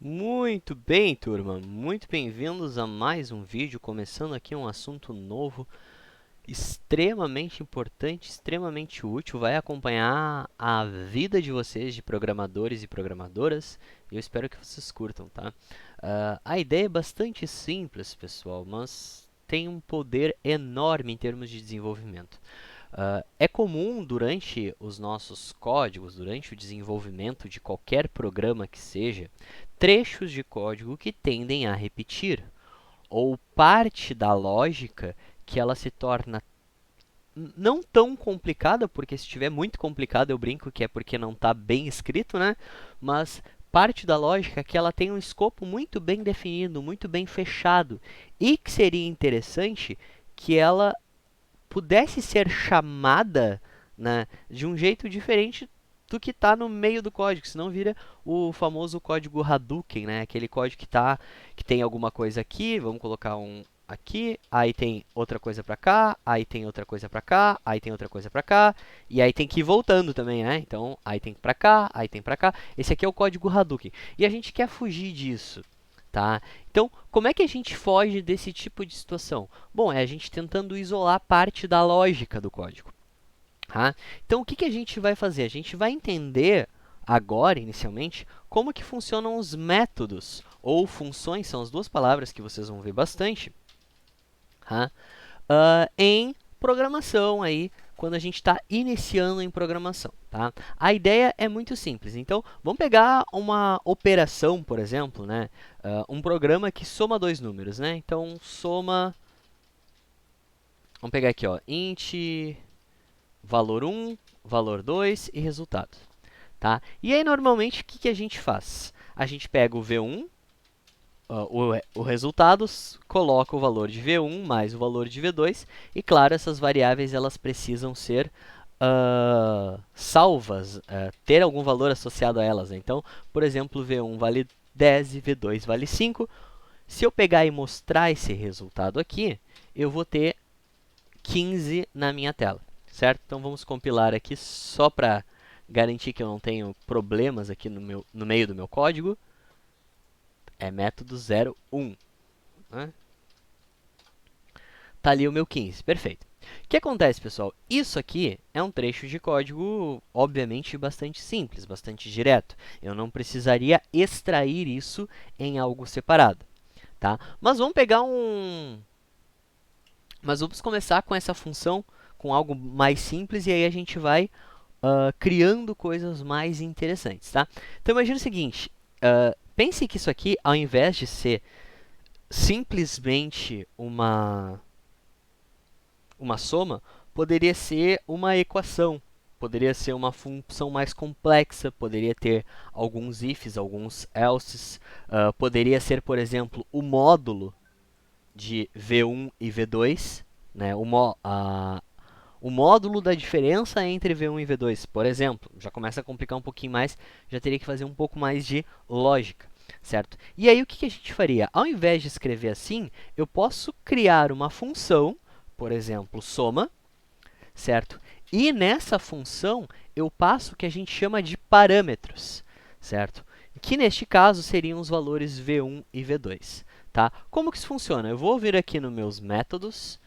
Muito bem, turma. Muito bem-vindos a mais um vídeo, começando aqui um assunto novo, extremamente importante, extremamente útil, vai acompanhar a vida de vocês, de programadores e programadoras, e eu espero que vocês curtam, tá? A ideia é bastante simples, pessoal, mas tem um poder enorme em termos de desenvolvimento. É comum durante os nossos códigos, durante o desenvolvimento de qualquer programa que seja, trechos de código que tendem a repetir, ou parte da lógica que ela se torna não tão complicada, porque se estiver muito complicado eu brinco que é porque não está bem escrito, né? Mas parte da lógica que ela tem um escopo muito bem definido, muito bem fechado, e que seria interessante que ela pudesse ser chamada, né, de um jeito diferente do que está no meio do código, senão vira o famoso código Hadouken, né, aquele código que tem alguma coisa aqui, vamos colocar um aqui, aí tem outra coisa para cá, aí tem outra coisa para cá, aí tem outra coisa para cá, e aí tem que ir voltando também, né? Então, aí tem para cá, aí tem para cá. Esse aqui é o código Hadouken. E a gente quer fugir disso, tá? Então, como é que a gente foge desse tipo de situação? Bom, é a gente tentando isolar parte da lógica do código. Tá? Então, o que a gente vai fazer? A gente vai entender agora, inicialmente, como que funcionam os métodos ou funções, são as duas palavras que vocês vão ver bastante, tá? Em programação, aí, quando a gente está iniciando em programação. Tá? A ideia é muito simples. Então, vamos pegar uma operação, por exemplo, né? Um programa que soma dois números. Né? Então, soma... Vamos pegar aqui, ó, int, valor 1, valor 2 e resultado. Tá? E aí, normalmente, o que a gente faz? A gente pega o V1, o resultado, coloca o valor de V1 mais o valor de V2, e claro, essas variáveis elas precisam ser salvas, ter algum valor associado a elas. Né? Então, por exemplo, V1 vale 10 e V2 vale 5. Se eu pegar e mostrar esse resultado aqui, eu vou ter 15 na minha tela, certo? Então, vamos compilar aqui só para garantir que eu não tenho problemas aqui no meio do meu código. É método 01. Né? Tá ali o meu 15, perfeito. O que acontece, pessoal? Isso aqui é um trecho de código, obviamente, bastante simples, bastante direto. Eu não precisaria extrair isso em algo separado, tá? Mas vamos pegar Mas vamos começar com essa função, com algo mais simples, e aí a gente vai criando coisas mais interessantes, tá? Então, imagine o seguinte, pense que isso aqui, ao invés de ser simplesmente uma soma, poderia ser uma equação, poderia ser uma função mais complexa, poderia ter alguns ifs, alguns elses, poderia ser, por exemplo, o módulo de V1 e V2, né? O módulo da diferença entre V1 e V2, por exemplo, já começa a complicar um pouquinho mais, já teria que fazer um pouco mais de lógica, certo? E aí, o que a gente faria? Ao invés de escrever assim, eu posso criar uma função, por exemplo, soma, certo? E nessa função, eu passo o que a gente chama de parâmetros, certo? Que neste caso seriam os valores V1 e V2, tá? Como que isso funciona? Eu vou vir aqui nos meus métodos,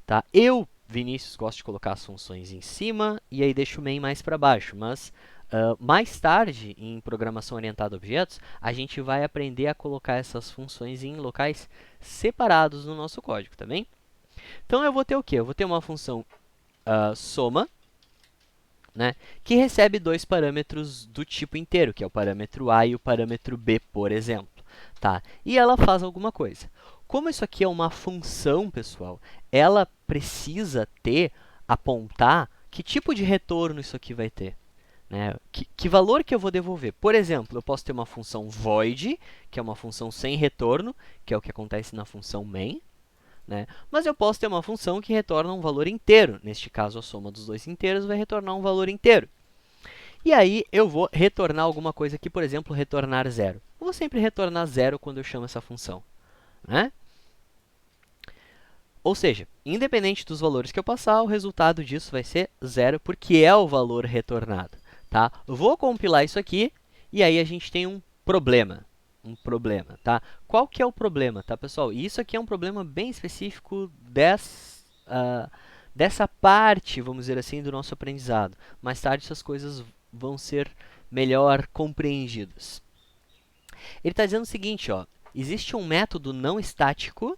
tá? Eu, Vinícius, gosto de colocar as funções em cima e aí deixo o main mais para baixo, mas mais tarde, em programação orientada a objetos, a gente vai aprender a colocar essas funções em locais separados no nosso código, tá bem? Então, eu vou ter o quê? Eu vou ter uma função soma, né, que recebe dois parâmetros do tipo inteiro, que é o parâmetro A e o parâmetro B, por exemplo. Tá? E ela faz alguma coisa. Como isso aqui é uma função, pessoal, ela precisa apontar que tipo de retorno isso aqui vai ter. Né? Que valor que eu vou devolver? Por exemplo, eu posso ter uma função void, que é uma função sem retorno, que é o que acontece na função main. Né? Mas eu posso ter uma função que retorna um valor inteiro. Neste caso, a soma dos dois inteiros vai retornar um valor inteiro. E aí, eu vou retornar alguma coisa aqui, por exemplo, retornar zero. Eu vou sempre retornar zero quando eu chamo essa função. Né? Ou seja, independente dos valores que eu passar, o resultado disso vai ser zero, porque é o valor retornado. Tá? Eu vou compilar isso aqui, e aí a gente tem um problema. um problema, tá? Qual que é o problema, tá, pessoal? E isso aqui é um problema bem específico dessa parte, vamos dizer assim, do nosso aprendizado. Mais tarde essas coisas vão ser melhor compreendidas. Ele está dizendo o seguinte, ó, existe um método não estático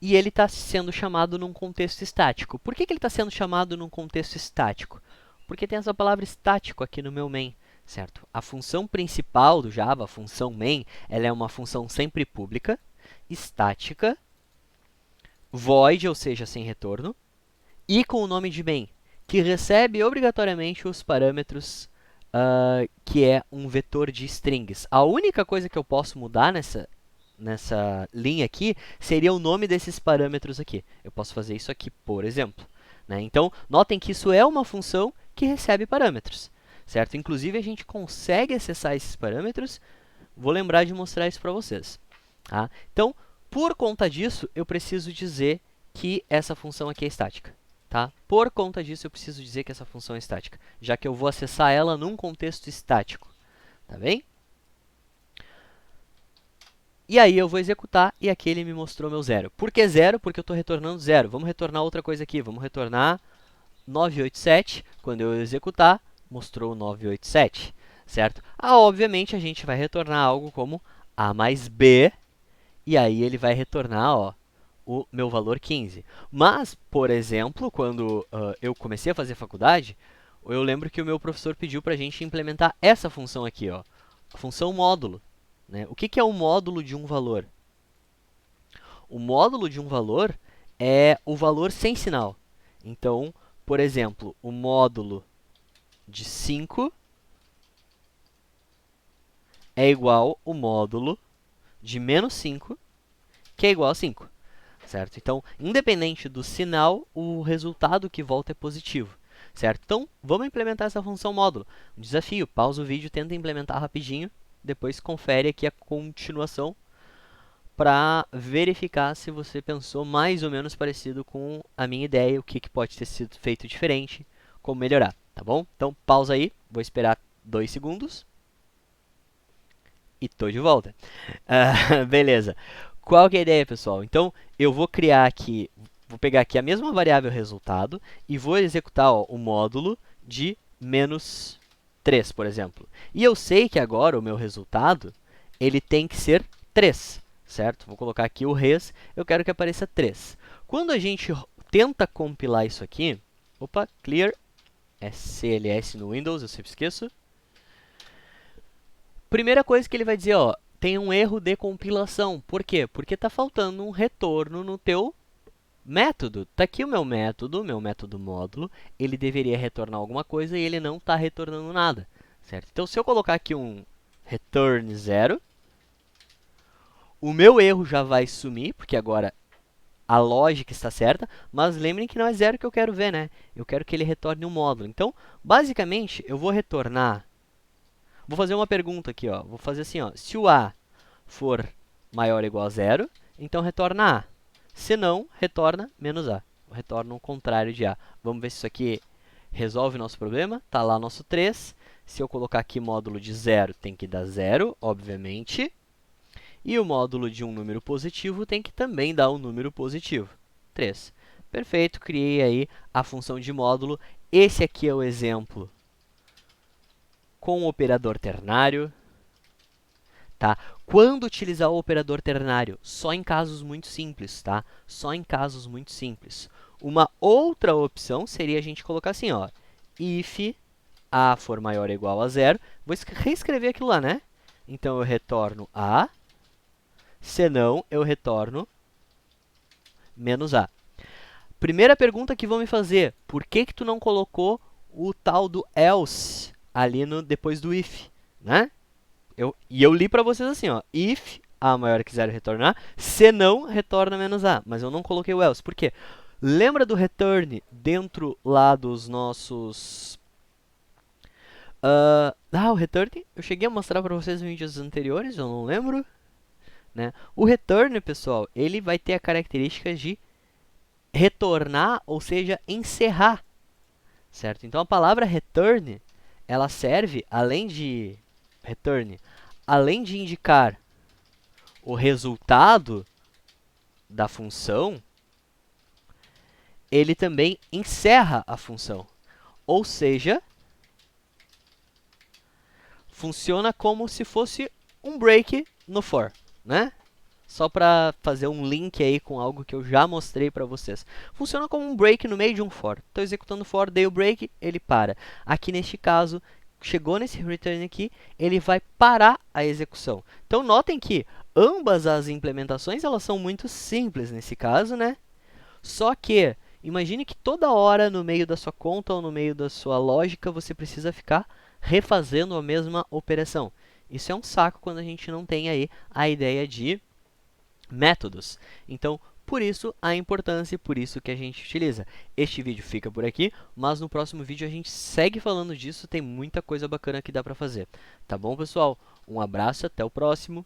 e ele está sendo chamado num contexto estático. Por que ele está sendo chamado num contexto estático? Porque tem essa palavra estático aqui no meu main, certo? A função principal do Java, a função main, ela é uma função sempre pública, estática, void, ou seja, sem retorno, e com o nome de main, que recebe obrigatoriamente os parâmetros que é um vetor de strings. A única coisa que eu posso mudar nessa linha aqui seria o nome desses parâmetros aqui. Eu posso fazer isso aqui, por exemplo. Né? Então, notem que isso é uma função que recebe parâmetros, certo? Inclusive, a gente consegue acessar esses parâmetros. Vou lembrar de mostrar isso para vocês. Tá? Então, por conta disso, eu preciso dizer que essa função aqui é estática. Tá? Por conta disso, eu preciso dizer que essa função é estática, já que eu vou acessar ela num contexto estático. Tá bem? E aí eu vou executar e aqui ele me mostrou meu zero. Por que zero? Porque eu estou retornando zero. Vamos retornar outra coisa aqui. Vamos retornar 987. Quando eu executar, mostrou 987. Certo? Obviamente, a gente vai retornar algo como A mais B. E aí ele vai retornar, ó, o meu valor 15. Mas, por exemplo, quando eu comecei a fazer faculdade, eu lembro que o meu professor pediu para a gente implementar essa função aqui, ó, a função módulo. Né? O que é o módulo de um valor? O módulo de um valor é o valor sem sinal. Então, por exemplo, o módulo de 5 é igual ao módulo de menos 5, que é igual a 5. Certo? Então, independente do sinal, o resultado que volta é positivo. Certo? Então, vamos implementar essa função módulo. Um desafio, pausa o vídeo, tenta implementar rapidinho, depois confere aqui a continuação para verificar se você pensou mais ou menos parecido com a minha ideia, o que pode ter sido feito diferente, como melhorar, tá bom? Então, pausa aí, vou esperar 2 segundos e tô de volta. Beleza. Qual que é a ideia, pessoal? Então, eu vou criar aqui, vou pegar aqui a mesma variável resultado e vou executar o módulo de menos 3, por exemplo. E eu sei que agora o meu resultado, ele tem que ser 3, certo? Vou colocar aqui o res, eu quero que apareça 3. Quando a gente tenta compilar isso aqui, opa, clear, é CLS no Windows, eu sempre esqueço. Primeira coisa que ele vai dizer, ó, tem um erro de compilação. Por quê? Porque está faltando um retorno no teu método. Está aqui o meu método módulo. Ele deveria retornar alguma coisa e ele não está retornando nada. Certo? Então, se eu colocar aqui um return 0, o meu erro já vai sumir, porque agora a lógica está certa, mas lembrem que não é 0 que eu quero ver, né? Eu quero que ele retorne um módulo. Então, basicamente, eu vou retornar... Vou fazer uma pergunta aqui, ó. Vou fazer assim, ó. Se o A for maior ou igual a 0, então retorna A. Se não, retorna menos A. Retorna o contrário de A. Vamos ver se isso aqui resolve o nosso problema. Está lá nosso 3. Se eu colocar aqui módulo de 0, tem que dar 0, obviamente. E o módulo de um número positivo tem que também dar um número positivo. 3. Perfeito, criei aí a função de módulo. Esse aqui é o exemplo com o operador ternário. Tá? Quando utilizar o operador ternário? Só em casos muito simples, tá? Só em casos muito simples. Uma outra opção seria a gente colocar assim, ó, if A for maior ou igual a 0. Vou reescrever aquilo lá, né? Então, eu retorno A. Se não, eu retorno menos A. Primeira pergunta que vão me fazer, por que tu não colocou o tal do else ali depois do if, né? Eu li para vocês assim, ó, if A maior que 0 retornar, se não, retorna menos A. Mas eu não coloquei o else. Por quê? Lembra do return dentro lá dos nossos... o return, eu cheguei a mostrar para vocês em vídeos anteriores, eu não lembro. Né? O return, pessoal, ele vai ter a característica de retornar, ou seja, encerrar. Certo? Então, a palavra return, ela serve, além de return além de indicar o resultado da função, ele também encerra a função. Ou seja, funciona como se fosse um break no for, né? Só para fazer um link aí com algo que eu já mostrei para vocês. Funciona como um break no meio de um for. Estou executando for, dei o break, ele para. Aqui neste caso, chegou nesse return aqui, ele vai parar a execução. Então, notem que ambas as implementações elas são muito simples nesse caso, né? Só que, imagine que toda hora no meio da sua conta ou no meio da sua lógica, você precisa ficar refazendo a mesma operação. Isso é um saco quando a gente não tem aí a ideia de métodos. Então, por isso a importância e por isso que a gente utiliza. Este vídeo fica por aqui, mas no próximo vídeo a gente segue falando disso, tem muita coisa bacana que dá para fazer. Tá bom, pessoal? Um abraço, até o próximo.